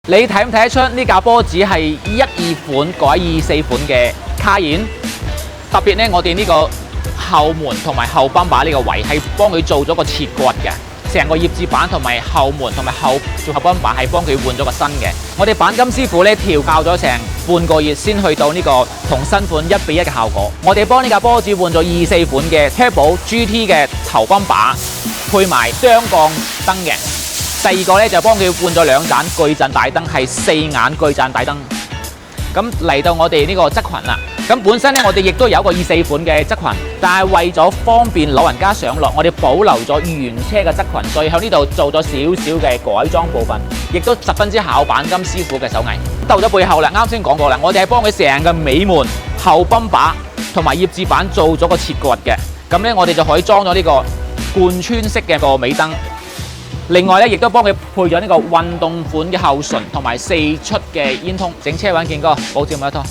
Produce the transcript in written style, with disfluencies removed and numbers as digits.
你睇唔睇得出呢架波子係12款改24款嘅卡宴？特別咧，我哋呢個後門同埋後泵把呢個位係幫佢做咗個切割嘅，成個葉子板同埋後門同埋後泵把係幫佢換咗個新嘅。我哋鈑金師傅咧調校咗成半個月先去到呢個同新款1比1嘅效果。我哋幫呢架波子換咗24款嘅 Turbo GT 嘅頭泵把，配埋雙降燈嘅。第二個咧就幫佢換咗2盞巨陣大燈，係4眼巨陣大燈。咁嚟到我哋呢個側裙啦，咁本身咧我哋亦都有一個24款嘅側裙，但係為咗方便老人家上落，我哋保留咗原車嘅側裙，所以喺呢度做咗少少嘅改裝部分，亦都十分之考鈑金師傅嘅手藝。到咗背後啦，啱先講過啦，我哋係幫佢成個尾門、後泵把同埋葉子板做咗個切割嘅，咁咧我哋就可以裝咗呢個貫穿式嘅個尾燈。另外咧，亦都幫佢配咗呢個運動款嘅後唇同埋4出嘅煙通，整車穩健哥，保證每一拖。